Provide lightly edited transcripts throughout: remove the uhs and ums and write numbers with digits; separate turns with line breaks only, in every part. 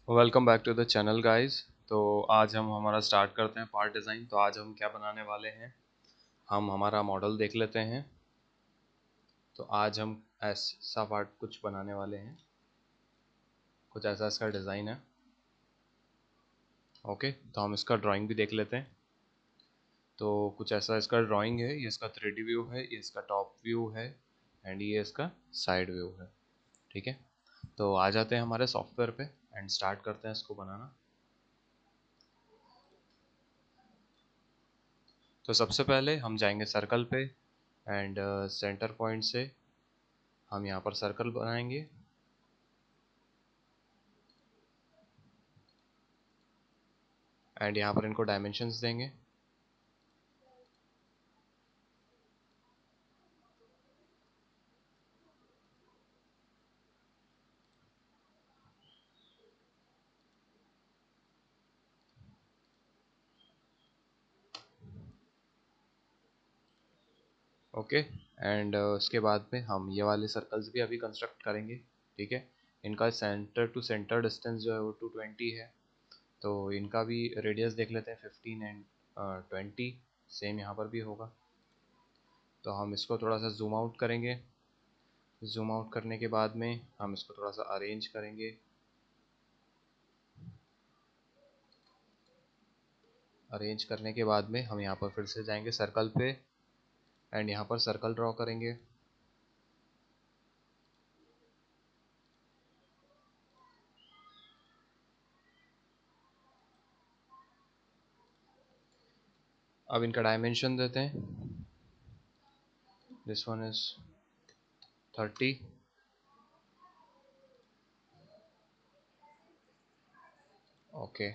Welcome back to the channel guys. तो आज हम हमारा स्टार्ट करते हैं पार्ट डिज़ाइन। तो आज हम क्या बनाने वाले हैं, हम हमारा मॉडल देख लेते हैं। तो आज हम ऐसा पार्ट कुछ बनाने वाले हैं, कुछ ऐसा इसका डिज़ाइन है। ओके, तो हम इसका ड्राइंग भी देख लेते हैं। तो कुछ ऐसा इसका ड्राइंग है, ये इसका 3D व्यू है, ये इसका टॉप व्यू है एंड ये इसका साइड व्यू है। ठीक है, तो आ जाते हैं हमारे सॉफ्टवेयर पे एंड स्टार्ट करते हैं इसको बनाना। तो सबसे पहले हम जाएंगे सर्कल पे एंड सेंटर पॉइंट से हम यहाँ पर सर्कल बनाएंगे एंड यहाँ पर इनको डायमेंशंस देंगे। ओके, एंड उसके बाद में हम ये वाले सर्कल्स भी अभी कंस्ट्रक्ट करेंगे। ठीक है, इनका सेंटर टू सेंटर डिस्टेंस जो है वो 220 है। तो इनका भी रेडियस देख लेते हैं, 15 एंड 20 सेम यहाँ पर भी होगा। तो हम इसको थोड़ा सा जूम आउट करेंगे। जूम आउट करने के बाद में हम इसको थोड़ा सा अरेंज करेंगे। अरेंज करने के बाद में हम यहाँ पर फिर से जाएंगे सर्कल पे एंड यहाँ पर सर्कल ड्रॉ करेंगे। अब इनका डायमेंशन देते हैं। This one is 30। ओके,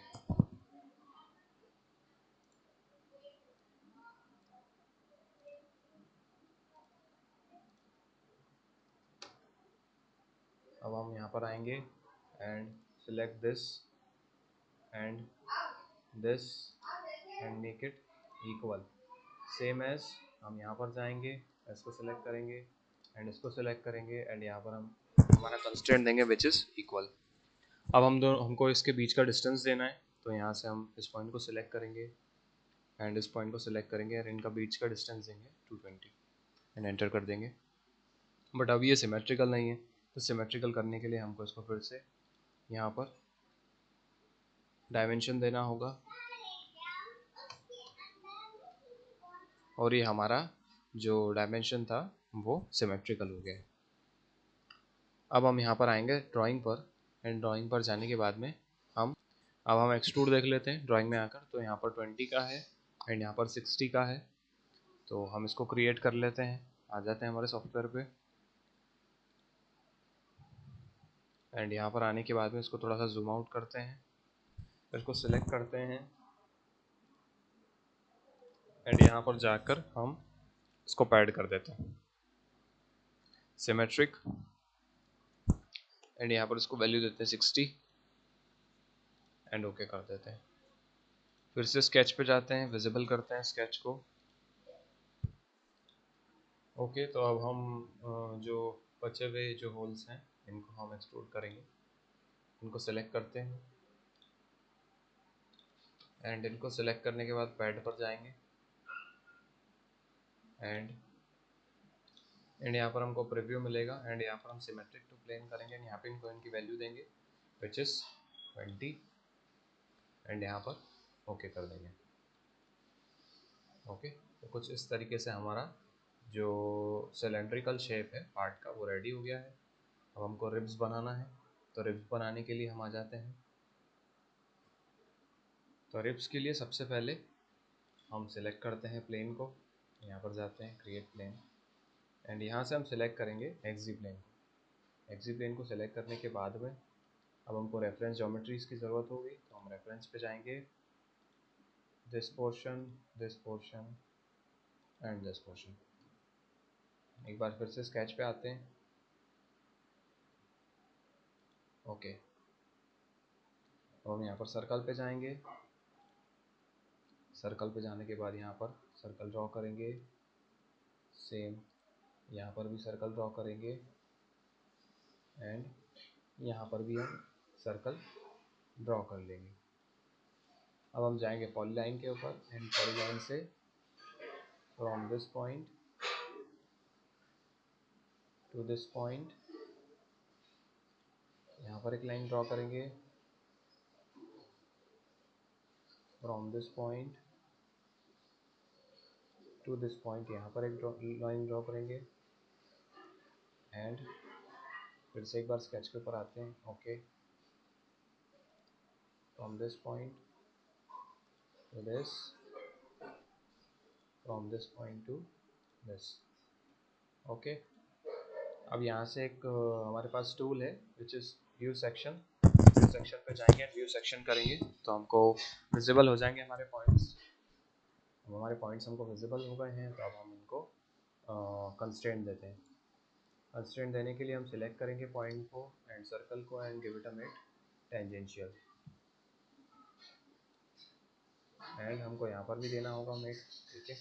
अब हम यहाँ पर आएंगे and select this and this and make it equal same as. हम यहाँ पर जाएंगे, इसको सिलेक्ट करेंगे एंड इसको सिलेक्ट करेंगे एंड यहाँ पर हम हमारा कंस्ट्रेंट देंगे विच इज़ इक्वल। अब हमको इसके बीच का डिस्टेंस देना है। तो यहाँ से हम इस पॉइंट को सिलेक्ट करेंगे एंड इस पॉइंट को सिलेक्ट करेंगे और इनका बीच का डिस्टेंस देंगे 220 एंड एंटर कर देंगे। बट अब ये सिमेट्रिकल नहीं है, तो सिमेट्रिकल करने के लिए हमको इसको फिर से यहाँ पर डायमेंशन देना होगा और ये हमारा जो डायमेंशन था वो सिमेट्रिकल हो गया। अब हम यहाँ पर आएंगे ड्राइंग पर एंड ड्राइंग पर जाने के बाद में हम एक्सट्रूड देख लेते हैं ड्राइंग में आकर। तो यहाँ पर 20 का है एंड यहाँ पर 60 का है। तो हम इसको क्रिएट कर लेते हैं, आ जाते हैं हमारे सॉफ्टवेयर पे एंड यहाँ पर आने के बाद में इसको थोड़ा सा जूम आउट करते हैं, इसको सिलेक्ट करते हैं एंड यहाँ पर जाकर हम इसको पैड कर देते हैं सिमेट्रिक एंड यहाँ पर इसको वैल्यू देते हैं 60 एंड ओके कर देते हैं। फिर से स्केच पे जाते हैं, विजिबल करते हैं स्केच को। ओके, तो अब हम जो बचे हुए जो होल्स हैं इनको हम एक्सट्रूड करेंगे। इनको सेलेक्ट करते हैं एंड इनको सेलेक्ट करने के बाद पैड पर जाएंगे एंड यहाँ पर हमको प्रीव्यू मिलेगा एंड यहाँ पर हम सिमेट्रिक टू प्लेन करेंगे एंड यहाँ पे इनको इनकी वैल्यू देंगे विच इज़ 20 एंड यहाँ पर ओके कर देंगे। ओके, तो कुछ इस तरीके से हमारा जो सिलेंड्रिकल शेप है पार्ट का वो रेडी हो गया है। अब हमको रिब्स बनाना है। तो रिब्स बनाने के लिए हम आ जाते हैं। तो रिब्स के लिए सबसे पहले हम सिलेक्ट करते हैं प्लेन को, यहाँ पर जाते हैं क्रिएट प्लेन एंड यहाँ से हम सिलेक्ट करेंगे एक्सी प्लेन को। एक्सी प्लेन को सिलेक्ट करने के बाद में अब हमको रेफरेंस ज्योमेट्रीज की ज़रूरत होगी। तो हम रेफरेंस पे जाएंगे, this portion and this portion. एक बार फिर से स्केच पे आते हैं। ओके, तो हम यहाँ पर सर्कल पे जाएंगे। सर्कल पे जाने के बाद यहाँ पर सर्कल ड्रॉ करेंगे, सेम यहाँ पर भी सर्कल ड्रॉ करेंगे एंड यहाँ पर भी हम सर्कल ड्रॉ कर लेंगे। अब हम जाएंगे पॉलीलाइन के ऊपर एंड पॉलीलाइन से from this point two this point यहाँ पर एक लाइन ड्रॉ करेंगे। From this point two this point यहाँ पर एक लाइन ड्रॉ करेंगे एंड फिर से एक बार स्केच के ऊपर आते हैं। Okay, from this point two this, from this point two this. Okay, अब यहाँ से एक हमारे पास टूल है which is view section. View section पे जाएंगे, व्यू सेक्शन करेंगे तो हमको विजिबल हो जाएंगे हमारे पॉइंट्स। अब हमारे पॉइंट्स हमको विजिबल हो गए हैं तो अब हम इनको कंस्ट्रेंट देते हैं। कंस्ट्रेंट देने के लिए हम सिलेक्ट करेंगे पॉइंट को एंड सर्कल को and give it a mate tangential. And हमको यहाँ पर भी देना होगा मेट। ठीक है,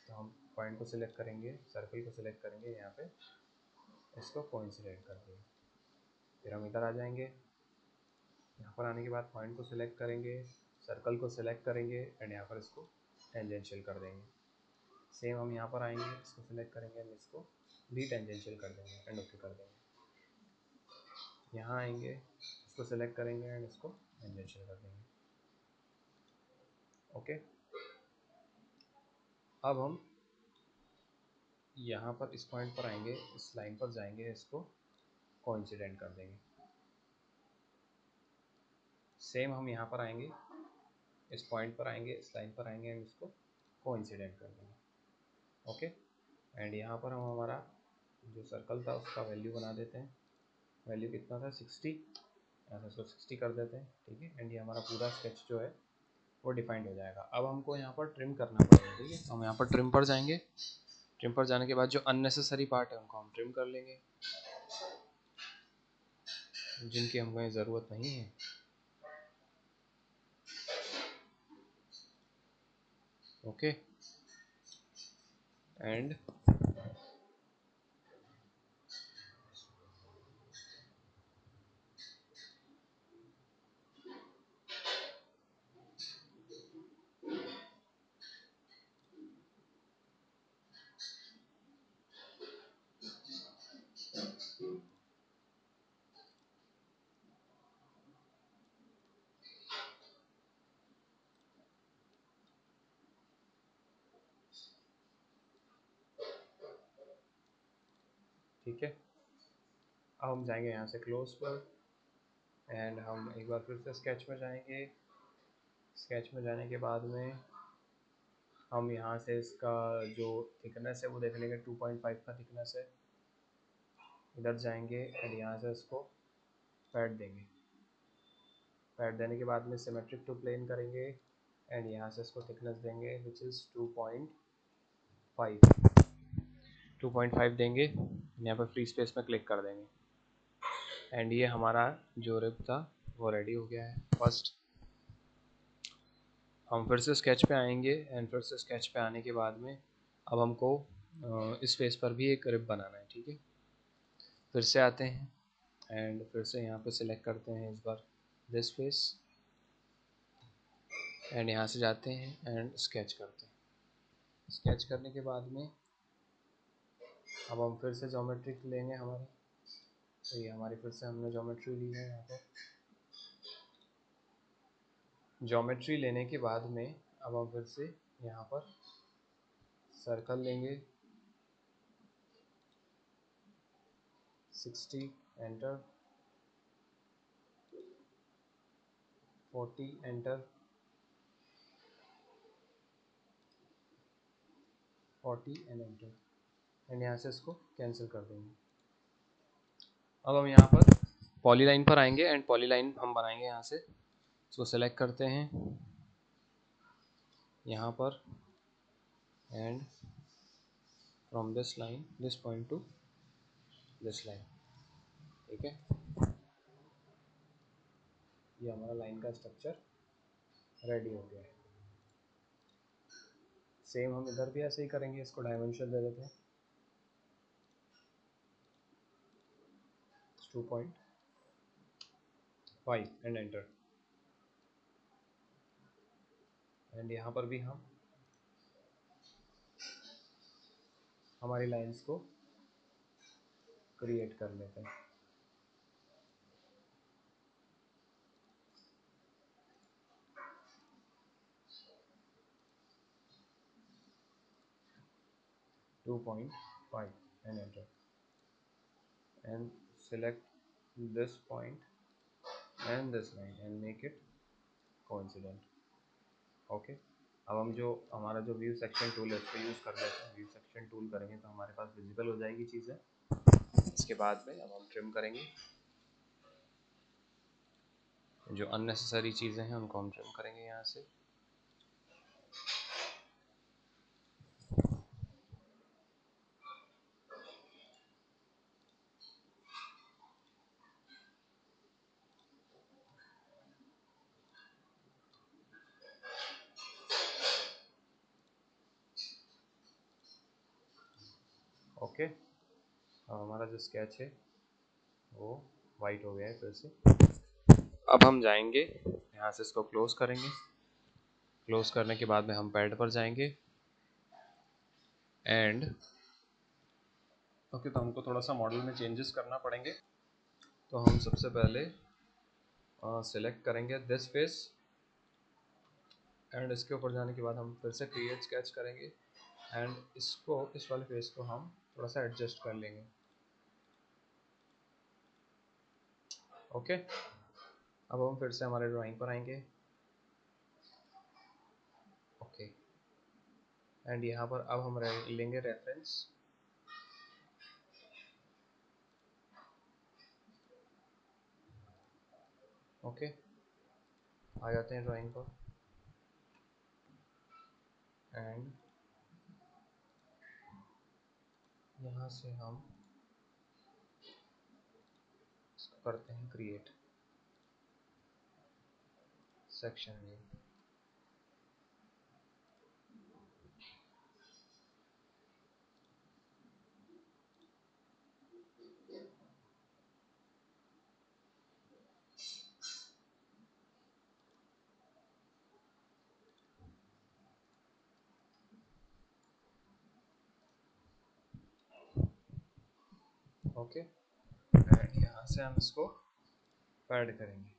तो हम पॉइंट को सिलेक्ट करेंगे, सर्कल को सिलेक्ट करेंगे, यहाँ पे इसको कोइंसिडेंट कर देंगे। फिर हम इधर आ जाएंगे, यहाँ पर आने के बाद पॉइंट को सिलेक्ट करेंगे, सर्कल को सिलेक्ट करेंगे एंड यहाँ पर इसको टेंजेंशियल कर देंगे। सेम हम यहाँ पर आएंगे, इसको सिलेक्ट करेंगे एंड इसको भी टेंजेंशियल कर देंगे एंड ओके कर देंगे। यहाँ आएंगे, इसको सिलेक्ट करेंगे एंड इसको टेंजेंशियल कर देंगे। ओके, अब हम यहाँ पर इस पॉइंट पर आएंगे, इस लाइन पर जाएंगे, इसको कोइंसिडेंट कर देंगे। सेम हम यहाँ पर आएंगे, इस पॉइंट पर आएंगे, इस लाइन पर आएंगे एंड इसको कोइंसिडेंट कर देंगे। ओके, एंड यहाँ पर हम हमारा जो सर्कल था उसका वैल्यू बना देते हैं। वैल्यू कितना था 60, यहाँ से इसको 60 कर देते हैं। ठीक है, एंड ये हमारा पूरा स्केच जो है वो डिफाइंड हो जाएगा। अब हमको यहाँ पर ट्रिम करना पड़ेगा। ठीक है, तो हम यहाँ पर ट्रिम पर जाएंगे। ट्रिम पर जाने के बाद जो अननेसेसरी पार्ट है उनको हम ट्रिम कर लेंगे, जिनकी हमें ज़रूरत नहीं है। ओके, एंड ठीक है, अब हम जाएंगे यहाँ से क्लोज पर एंड हम एक बार फिर से स्केच में जाएंगे। स्केच में जाने के बाद में हम यहाँ से इसका जो थिकनेस है वो देख लेंगे, 2.5 का थिकनेस है। इधर जाएंगे एंड यहाँ से इसको पैड देंगे। पैड देने के बाद में सिमेट्रिक टू प्लेन करेंगे एंड यहाँ से इसको थिकनेस देंगे विच इज़ 2.5 देंगे। यहाँ पर फ्री स्पेस में क्लिक कर देंगे एंड ये हमारा जो रिब था वो रेडी हो गया है। फर्स्ट हम फिर से स्केच पे आएंगे एंड फिर से स्केच पे आने के बाद में अब हमको इस फेस पर भी एक रिब बनाना है। ठीक है, फिर से आते हैं एंड फिर से यहाँ पे सिलेक्ट करते हैं इस बार दिस फेस एंड यहाँ से जाते हैं एंड स्केच करते हैं। स्केच करने के बाद में अब हम फिर से ज्योमेट्री लेंगे हमारी। तो ये हमारी फिर से हमने ज्योमेट्री ली है। यहाँ पर ज्योमेट्री लेने के बाद में अब हम फिर से यहाँ पर सर्कल लेंगे, 60 enter, 40 enter, 40 and enter and यहाँ से इसको कैंसिल कर देंगे। अब हम यहाँ पर पॉलीलाइन पर आएंगे एंड पॉलीलाइन हम बनाएंगे। यहाँ से इसको सेलेक्ट करते हैं यहाँ पर and from this line, this point two this line. ठीक है, ये हमारा लाइन का स्ट्रक्चर रेडी हो गया है। सेम हम इधर भी ऐसे ही करेंगे, इसको डायमेंशन दे देते हैं 2.5 5 एंड एंटर। एंड यहाँ पर भी हम हमारी लाइंस को क्रिएट कर लेते हैं। Two point five and enter and select this point and this line and make it coincident। Okay, अब हम जो हमारा जो व्यू सेक्शन टूल है उसको यूज़ कर लेते हैं। व्यू सेक्शन टूल करेंगे तो हमारे पास विजिबल हो जाएगी चीज़ें। इसके बाद में अब हम ट्रिम करेंगे, जो अननेसेसरी चीज़ें हैं उनको हम ट्रिम करेंगे यहाँ से। ओके, अब हमारा जो स्केच है वो वाइट हो गया है फिर से। अब हम जाएंगे यहाँ से, इसको क्लोज करेंगे। क्लोज करने के बाद में हम पैड पर जाएंगे एंड ओके, तो हमको थोड़ा सा मॉडल में चेंजेस करना पड़ेंगे। तो हम सबसे पहले सिलेक्ट करेंगे दिस फेस एंड इसके ऊपर जाने के बाद हम फिर से क्रिएट स्केच करेंगे एंड इसको, इस वाले फेस को हम थोड़ा सा एडजस्ट कर लेंगे। ओके, अब हम फिर से हमारे ड्राइंग पर आएंगे। ओके, एंड यहाँ पर अब हम लेंगे रेफरेंस। ओके, आ जाते हैं ड्राइंग पर एंड यहाँ से हम इसको करते हैं create section view. Okay, and यहाँ से हम इसको पैड करेंगे।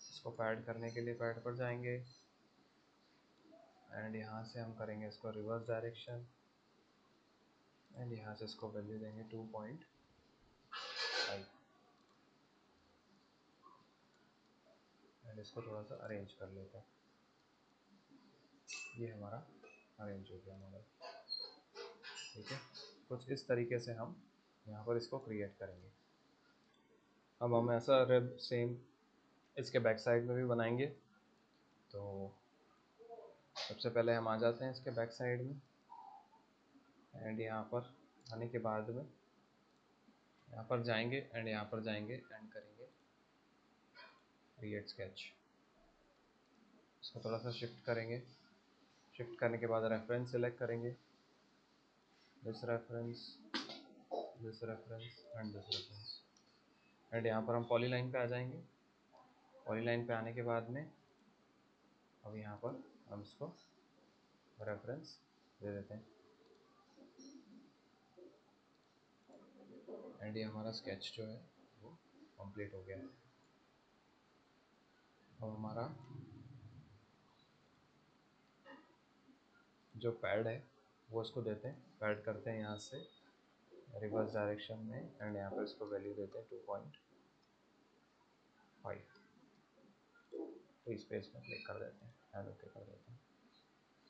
इसको पैड करने के लिए पैड पर जाएंगे एंड यहाँ से हम करेंगे इसको रिवर्स डायरेक्शन एंड यहाँ से इसको वैल्यू देंगे 2.5 एंड इसको थोड़ा सा अरेंज कर लेते हैं। ये हमारा अरेंज हो गया मॉडल। ठीक है, कुछ इस तरीके से हम यहाँ पर इसको क्रिएट करेंगे। अब हम ऐसा रेब सेम इसके बैक साइड में भी बनाएंगे। तो सबसे पहले हम आ जाते हैं इसके बैक साइड में एंड यहाँ पर आने के बाद में यहाँ पर जाएंगे एंड यहाँ पर जाएंगे एंड करेंगे क्रिएट स्केच। इसको थोड़ा सा शिफ्ट करेंगे। शिफ्ट करने के बाद रेफरेंस सेलेक्ट करेंगे, this reference, this reference and this reference and यहाँ पर हम पॉलीलाइन पे आ जाएंगे। पॉलीलाइन पे आने के बाद में अब यहाँ पर हम इसको रेफरेंस दे देते हैं एंड ये हमारा स्केच जो है वो कंप्लीट हो गया है। अब हमारा जो पैड है वो इसको देते हैं, पैड करते हैं यहाँ से रिवर्स डायरेक्शन में एंड यहाँ पर इसको वैल्यू देते हैं 2.5। तो इस पेज में क्लिक कर देते हैं एंड ओके कर देते हैं।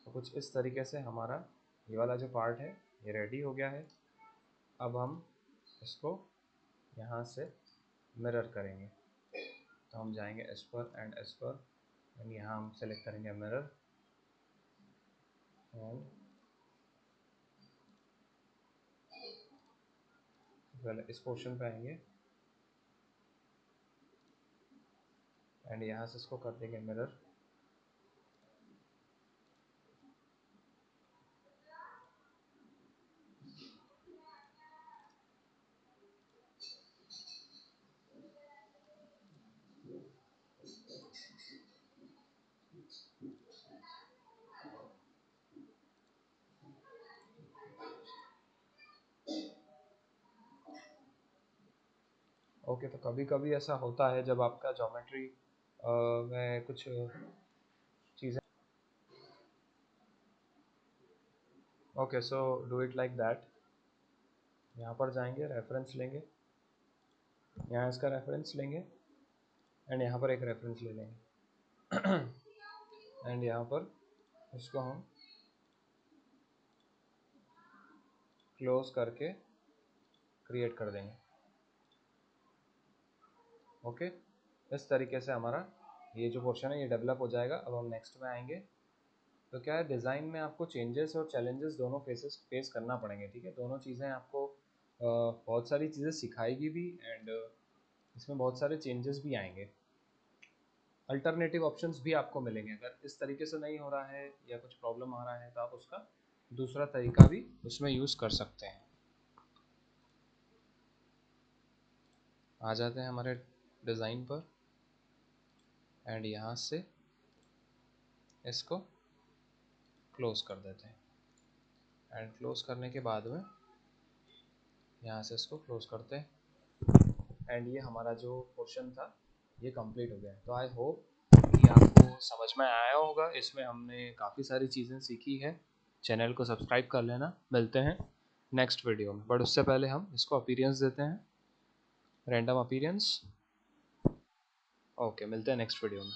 तो कुछ इस तरीके से हमारा ये वाला जो पार्ट है ये रेडी हो गया है। अब हम इसको यहाँ से मिरर करेंगे। तो हम जाएंगे एस पर एंड यहाँ हम सेलेक्ट करेंगे मिरर एंड पहले इस पोर्शन पे आएंगे एंड यहाँ से इसको कर देंगे मिरर। ओके, तो कभी कभी ऐसा होता है जब आपका ज्योमेट्री में कुछ चीज़ें, okay, so do it like that. यहाँ पर जाएंगे, रेफरेंस लेंगे, यहाँ इसका रेफरेंस लेंगे एंड यहाँ पर एक रेफरेंस ले लेंगे एंड यहाँ पर इसको हम क्लोज करके क्रिएट कर देंगे। ओके, इस तरीके से हमारा ये जो पोर्शन है ये डेवलप हो जाएगा। अब हम नेक्स्ट में आएंगे। तो क्या है, डिज़ाइन में आपको चेंजेस और चैलेंजेस दोनों फेस करना पड़ेंगे, ठीक है। दोनों चीज़ें आपको बहुत सारी चीज़ें सिखाएगी भी एंड इसमें बहुत सारे चेंजेस भी आएंगे। अल्टरनेटिव ऑप्शंस भी आपको मिलेंगे। अगर इस तरीके से नहीं हो रहा है या कुछ प्रॉब्लम आ रहा है तो आप उसका दूसरा तरीका भी उसमें यूज़ कर सकते हैं। आ जाते हैं हमारे डिज़ाइन पर एंड यहाँ से इसको क्लोज कर देते हैं एंड क्लोज करने के बाद में यहाँ से इसको क्लोज करते हैं एंड ये हमारा जो पोर्शन था ये कंप्लीट हो गया है। तो आई होप कि आपको समझ में आया होगा। इसमें हमने काफ़ी सारी चीज़ें सीखी है। चैनल को सब्सक्राइब कर लेना। मिलते हैं नेक्स्ट वीडियो में, बट उससे पहले हम इसको अपीयरेंस देते हैं, रैंडम अपीयरेंस। ओके, मिलते हैं नेक्स्ट वीडियो में।